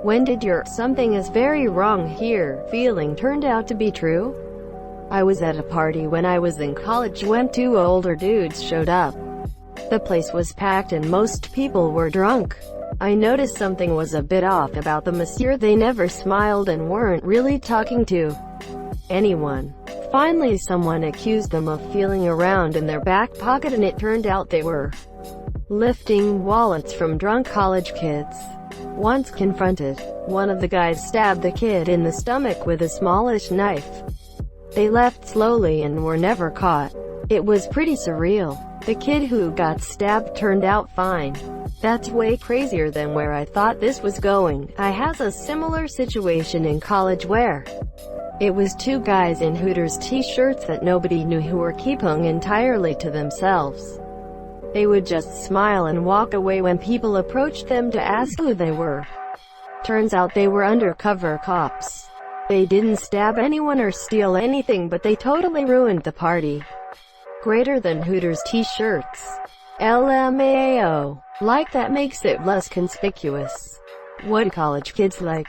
When did your "something is very wrong here" feeling turned out to be true? I was at a party when I was in college when two older dudes showed up. The place was packed and most people were drunk. I noticed something was a bit off about the monsieur. They never smiled and weren't really talking to anyone. Finally someone accused them of feeling around in their back pocket, and it turned out they were lifting wallets from drunk college kids. Once confronted, one of the guys stabbed the kid in the stomach with a smallish knife. They left slowly and were never caught. It was pretty surreal. The kid who got stabbed turned out fine. That's way crazier than where I thought this was going. I had a similar situation in college where it was two guys in Hooters t-shirts that nobody knew who were keeping entirely to themselves. They would just smile and walk away when people approached them to ask who they were. Turns out they were undercover cops. They didn't stab anyone or steal anything, but they totally ruined the party. Greater than Hooters t-shirts. LMAO. Like that makes it less conspicuous. What college kids like?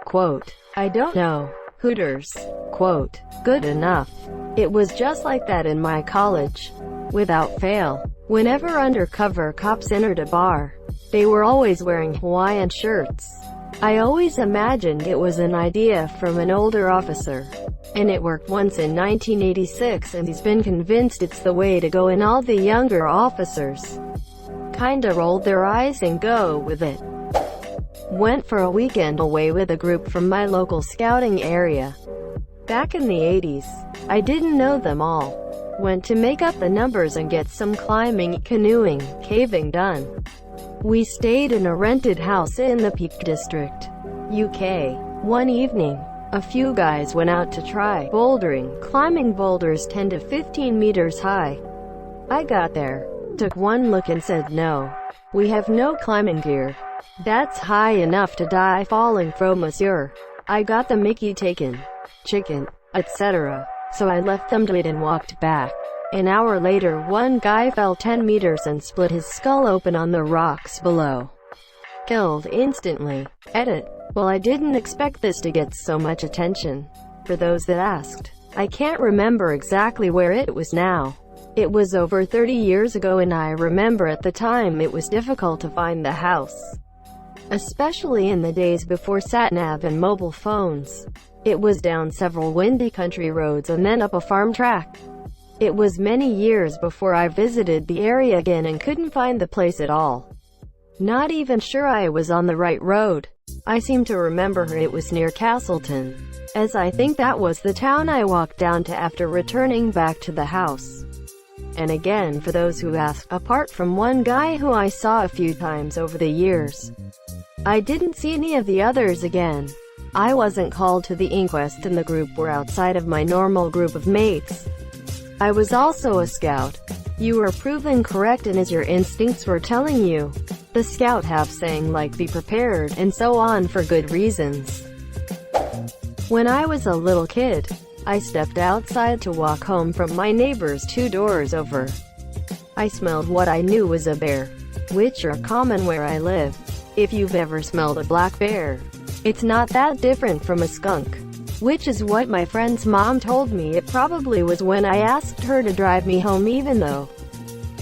Quote, I don't know. Hooters. Quote, good enough. It was just like that in my college. Without fail. Whenever undercover cops entered a bar, they were always wearing Hawaiian shirts. I always imagined it was an idea from an older officer. And it worked once in 1986, and he's been convinced it's the way to go, and all the younger officers kinda rolled their eyes and go with it. Went for a weekend away with a group from my local scouting area. Back in the 80s. I didn't know them all. Went to make up the numbers and get some climbing, canoeing, caving done. We stayed in a rented house in the Peak District, UK. One evening, a few guys went out to try bouldering, climbing boulders 10 to 15 meters high. I got there, took one look and said no. We have no climbing gear. That's high enough to die falling from, monsieur. I got the mickey taken, chicken, etc. So I left them to it and walked back. An hour later, one guy fell 10 meters and split his skull open on the rocks below. Killed instantly. Edit. Well, I didn't expect this to get so much attention. For those that asked, I can't remember exactly where it was now. It was over 30 years ago, and I remember at the time it was difficult to find the house. Especially in the days before sat-nav and mobile phones. It was down several windy country roads and then up a farm track. It was many years before I visited the area again and couldn't find the place at all. Not even sure I was on the right road. I seem to remember it was near Castleton, as I think that was the town I walked down to after returning back to the house. And again, for those who ask, apart from one guy who I saw a few times over the years, I didn't see any of the others again. I wasn't called to the inquest, and the group were outside of my normal group of mates. I was also a scout. You were proven correct, and as your instincts were telling you, the scout half saying like be prepared, and so on for good reasons. When I was a little kid, I stepped outside to walk home from my neighbors 2 doors over. I smelled what I knew was a bear, which are common where I live. If you've ever smelled a black bear, it's not that different from a skunk, which is what my friend's mom told me it probably was when I asked her to drive me home, even though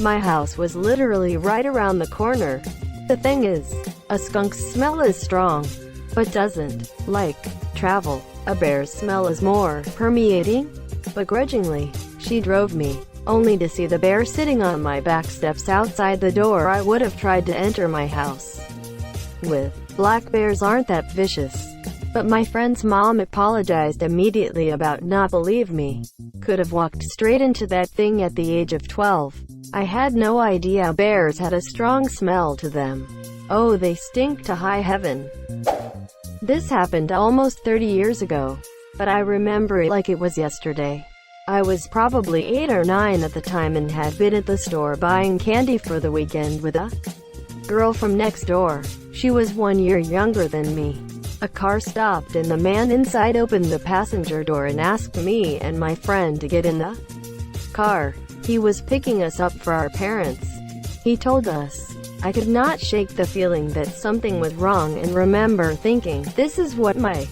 my house was literally right around the corner. The thing is, a skunk's smell is strong, but doesn't, like, travel. A bear's smell is more permeating. Begrudgingly, she drove me, only to see the bear sitting on my back steps outside the door I would have tried to enter my house with. Black bears aren't that vicious. But my friend's mom apologized immediately about not believe me. Could have walked straight into that thing at the age of 12. I had no idea bears had a strong smell to them. Oh, they stink to high heaven. This happened almost 30 years ago, but I remember it like it was yesterday. I was probably 8 or 9 at the time and had been at the store buying candy for the weekend with a girl from next door. She was 1 year younger than me. A car stopped and the man inside opened the passenger door and asked me and my friend to get in the car. He was picking us up for our parents. He told us I could not shake the feeling that something was wrong and remember thinking, this is what my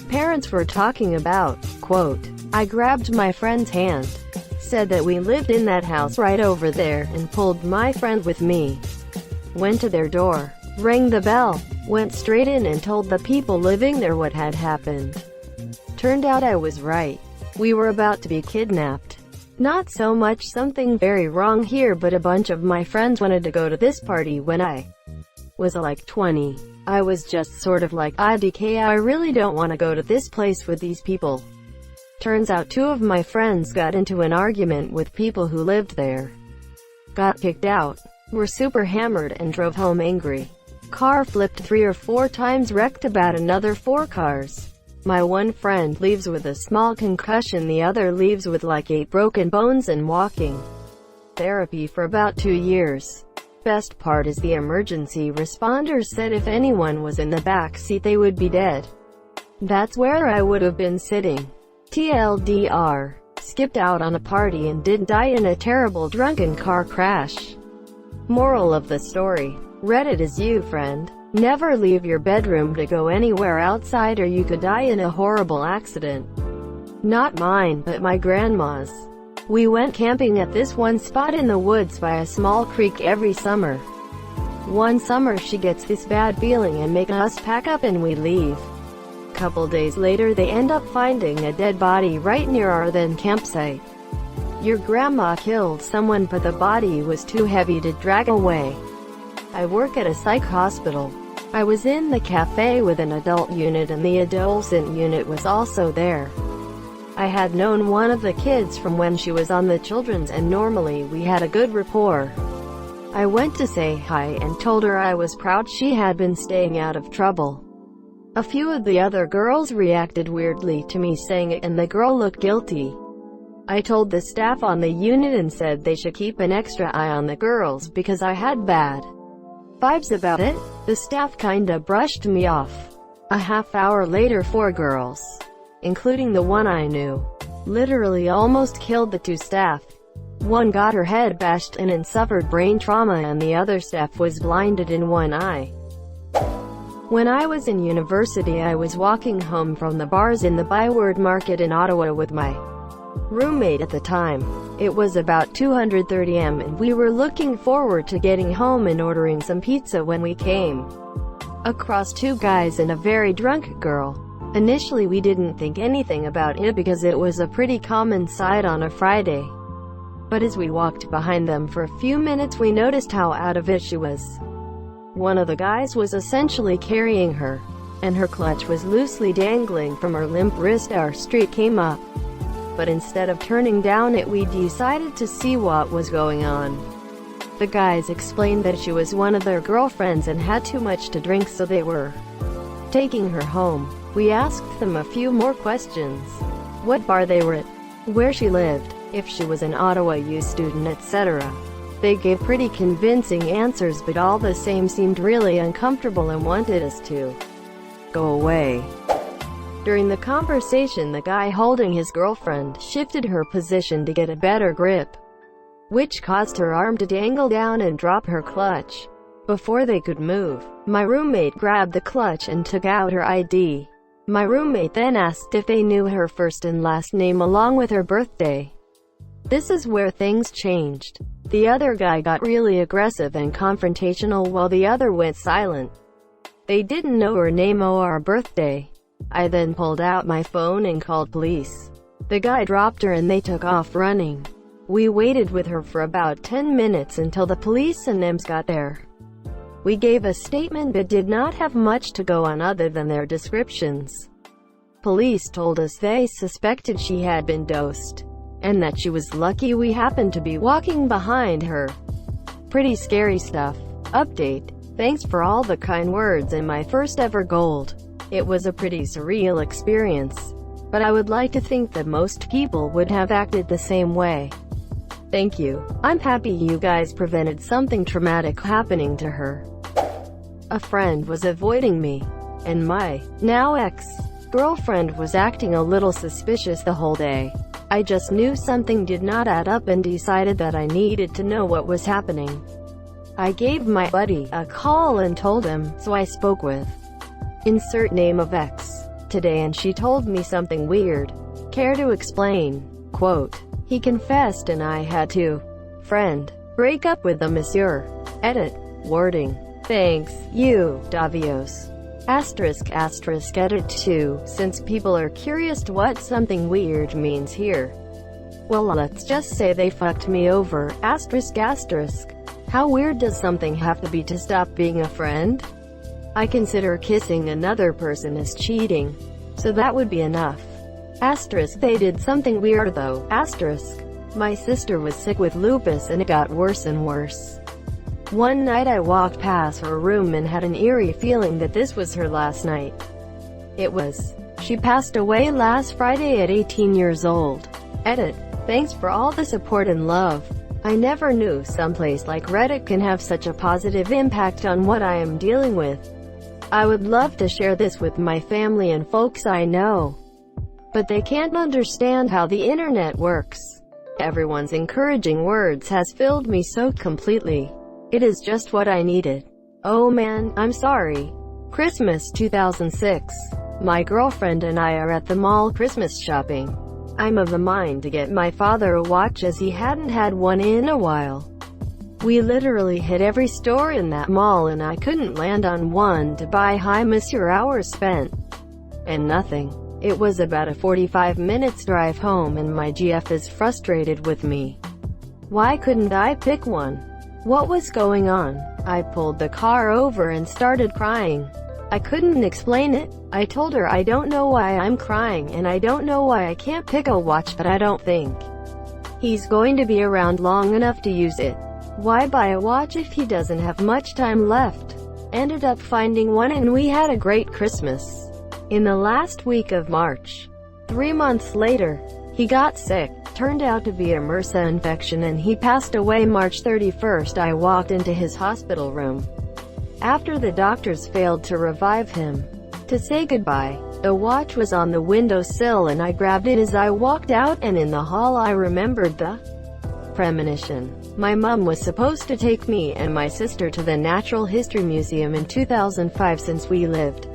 parents were talking about. Quote, I grabbed my friend's hand, said that we lived in that house right over there, and pulled my friend with me. Went to their door, rang the bell, went straight in and told the people living there what had happened. Turned out I was right. We were about to be kidnapped. Not so much something very wrong here, but a bunch of my friends wanted to go to this party when I was like 20. I was just sort of like, IDK, I really don't want to go to this place with these people. Turns out 2 of my friends got into an argument with people who lived there. Got kicked out. Were super hammered and drove home angry. Car flipped 3 or 4 times, wrecked about another 4 cars. My one friend leaves with a small concussion, the other leaves with like 8 broken bones and walking therapy for about 2 years. Best part is the emergency responders said if anyone was in the back seat they would be dead. That's where I would have been sitting. TLDR. Skipped out on a party and did die in a terrible drunken car crash. Moral of the story. Reddit is you, friend. Never leave your bedroom to go anywhere outside or you could die in a horrible accident. Not mine, but my grandma's. We went camping at this one spot in the woods by a small creek every summer. One summer she gets this bad feeling and make us pack up and we leave. Couple days later they end up finding a dead body right near our then campsite. Your grandma killed someone but the body was too heavy to drag away. I work at a psych hospital. I was in the cafe with an adult unit and the adolescent unit was also there. I had known one of the kids from when she was on the children's and normally we had a good rapport. I went to say hi and told her I was proud she had been staying out of trouble. A few of the other girls reacted weirdly to me saying it and the girl looked guilty. I told the staff on the unit and said they should keep an extra eye on the girls because I had bad vibes about it. The staff kinda brushed me off. A half hour later 4 girls, including the one I knew, literally almost killed the 2 staff. One got her head bashed in and suffered brain trauma and the other staff was blinded in one eye. When I was in university I was walking home from the bars in the Byward Market in Ottawa with my roommate at the time. It was about 2:30 am and we were looking forward to getting home and ordering some pizza when we came across 2 guys and a very drunk girl. Initially we didn't think anything about it because it was a pretty common sight on a Friday. But as we walked behind them for a few minutes we noticed how out of it she was. One of the guys was essentially carrying her, and her clutch was loosely dangling from her limp wrist. Our street came up, but instead of turning down it we decided to see what was going on. The guys explained that she was one of their girlfriends and had too much to drink so they were taking her home. We asked them a few more questions. What bar they were at, where she lived, if she was an Ottawa U student, etc. They gave pretty convincing answers but all the same seemed really uncomfortable and wanted us to go away. During the conversation the guy holding his girlfriend shifted her position to get a better grip, which caused her arm to dangle down and drop her clutch. Before they could move, my roommate grabbed the clutch and took out her ID. My roommate then asked if they knew her first and last name along with her birthday. This is where things changed. The other guy got really aggressive and confrontational while the other went silent. They didn't know her name or her birthday. I then pulled out my phone and called police. The guy dropped her and they took off running. We waited with her for about 10 minutes until the police and EMS got there. We gave a statement but did not have much to go on other than their descriptions. Police told us they suspected she had been dosed, and that she was lucky we happened to be walking behind her. Pretty scary stuff. Update. Thanks for all the kind words and my first ever gold. It was a pretty surreal experience, but I would like to think that most people would have acted the same way. Thank you. I'm happy you guys prevented something traumatic happening to her. A friend was avoiding me, and my now ex-girlfriend was acting a little suspicious the whole day. I just knew something did not add up and decided that I needed to know what was happening. I gave my buddy a call and told him, so I spoke with insert name of X today and she told me something weird. Care to explain? Quote, he confessed and I had to friend break up with the monsieur. Edit. Wording. Thanks, you, Davios. *** edit 2, since people are curious to what something weird means here. Well, let's just say they fucked me over, ***. How weird does something have to be to stop being a friend? I consider kissing another person as cheating, so that would be enough. They did something weird though, ***. My sister was sick with lupus and it got worse and worse. One night I walked past her room and had an eerie feeling that this was her last night. It was. She passed away last Friday at 18 years old. Edit. Thanks for all the support and love. I never knew someplace like Reddit can have such a positive impact on what I am dealing with. I would love to share this with my family and folks I know, but they can't understand how the internet works. Everyone's encouraging words has filled me so completely. It is just what I needed. Oh man, I'm sorry. Christmas 2006. My girlfriend and I are at the mall Christmas shopping. I'm of the mind to get my father a watch as he hadn't had one in a while. We literally hit every store in that mall and I couldn't land on one to buy. Hi monsieur, hours spent. And nothing. It was about a 45 minutes drive home and my GF is frustrated with me. Why couldn't I pick one? What was going on? I pulled the car over and started crying. I couldn't explain it. I told her I don't know why I'm crying and I don't know why I can't pick a watch, but I don't think he's going to be around long enough to use it. Why buy a watch if he doesn't have much time left? Ended up finding one and we had a great Christmas. In the last week of March. 3 months later, he got sick. Turned out to be a MRSA infection and he passed away March 31st. I walked into his hospital room after the doctors failed to revive him. To say goodbye, the watch was on the windowsill and I grabbed it as I walked out, and in the hall I remembered the premonition. My mum was supposed to take me and my sister to the Natural History Museum in 2005 since we lived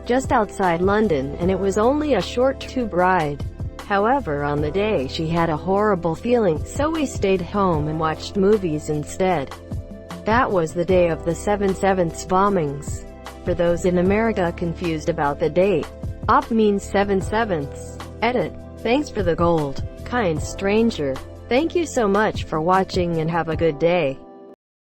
just outside London and it was only a short tube ride. However, on the day she had a horrible feeling, so we stayed home and watched movies instead. That was the day of the 7/7 bombings. For those in America confused about the date, OP means 7/7. Edit. Thanks for the gold, kind stranger. Thank you so much for watching and have a good day.